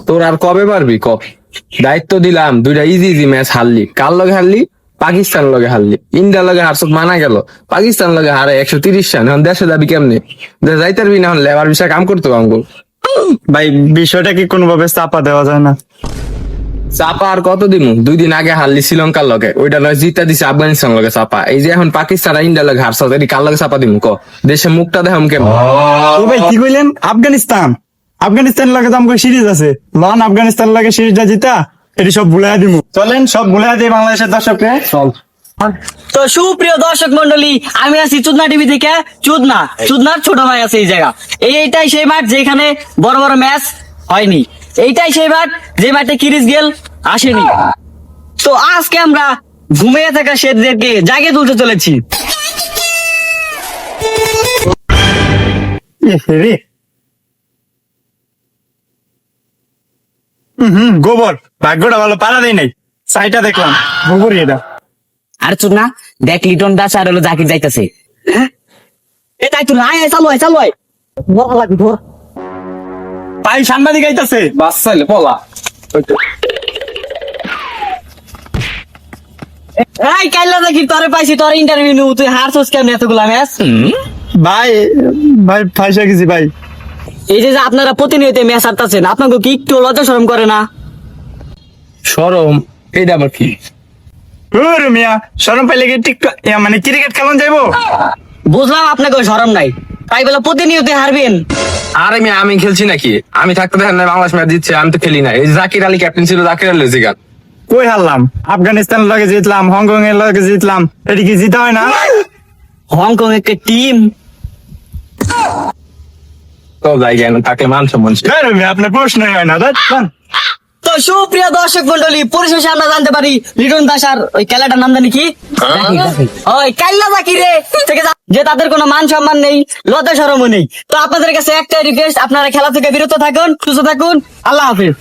তোর আর কবে পারবি ক? দায়িত্ব দিলাম, দুইটা ইজি ইজি ম্যাচ হারলি। কার লগে হারলি? পাকিস্তান লগে হারলি। ইন্ডিয়ার লগে হারছত মানা গেল, পাকিস্তান লগে হারে 130 রান। এখন দেশে যাবি কেমনে? যাইতে পারবি না, এখন লেবার বিষয়ে কাম করতে আমগো। ভাই বিষয়টা কি কোনোভাবে চাপা দেওয়া যায় না? চাপা আর কত দিন? 2 দিন আগে হারলি শ্রীলঙ্কার লগে, ওইটা লয় জিতা দিছে আফগানিস্তান লগে চাপা। এই যে এখন পাকিস্তান আর ইন্ডিয়ার লগে হারছত, এটি কার লগে চাপা দিমু ক? দেশে মুখটা দেখাম কেমন? ও ভাই কি কইলেন? আফগানিস্তান আফগানিস্তান লাগে তো আমাকে সিরিজ আছে, লন আফগানিস্তান লাগে সিরিজটা জিতা, এটি সব ভুলাই দিমু। চলেন সব ভুলাই দিই বাংলাদেশের দর্শককে। চল। তো সুপ্রিয় দর্শক মন্ডলী, আমি আছি চুদনা টিভি থেকে। চুদনার ছোট ভাই আছে এই জায়গা। এইটাই সেই মাঠ যেখানে বড় বড় ম্যাচ হয়নি। এইটাই সেই মাঠ যে মাঠে ক্রিস গেল আসেনি। তো আজকে আমরা ঘুমিয়ে থাকা শেঠদেরকে জাগিয়ে তুলতে চলেছি। রে গোবর, ভাগ্যটা ভালো, পারা দেয় নাই। সাইটা দেখলাম গোবরই এটা। আর চুদনা দেখ, লিটন দাস আর হলো জাকির যাইতেছে। এটাই তো নাই, চালু হয় বড় লাগবে ধর। ভাই সাংবাদিক আইতাছে। বাচ্চাইলে পলা। এই কাইলা জাকির, তোরে পাইছি, তোর ইন্টারভিউ নিউ, তুই হারছস কেমন এতগুলা ম্যাচ? ভাই ভাই ফাইসা গেছি ভাই। এই যে আপনারা প্রতিনিয়ত ম্যাচ হারতাছেন, আপনাকে কি একটু লজ্জা শরম করে না? শরম? এইটা আবার কি? ওরে মিয়া, শরম পাইলে কি টিকটক মানে ক্রিকেট খেলন যাইবো? বুঝলাম আপনাকে শরম নাই, তাই বলে প্রতিনিয়ত হারবেন? আরে মেয়ে, আমি খেলছি নাকি? আমি থাকতে দেখেন না বাংলাদেশ ম্যাচ দিচ্ছে, আমি তো খেলি না। এই জাকির আলী ক্যাপ্টেন ছিল, জাকির আলী জিগান। কই হারলাম? আফগানিস্তানের লগে জিতলাম, হংকং এর লগে জিতলাম, এটি কি জিতা হয় না? হংকং একটা টিম। তো জায়গায় না থাকলে মান সম্মান ছিল। আরে মিয়া, আপনার প্রশ্নই হয় না। তো সুপ্রিয় দর্শক মন্ডলী, পরিশেষে আমরা জানতে পারি লিটন দাস আর ওই খেলাটার নাম জানি কি? ওই কাইল্লা জাকির রে থেকে যে তাদের কোনো মান সম্মান নেই, লজ্জা শরমও নেই। তো আপনাদের কাছে একটা রিকোয়েস্ট, আপনারা খেলা থেকে বিরত থাকুন, সুস্থ থাকুন। আল্লাহ হাফিজ।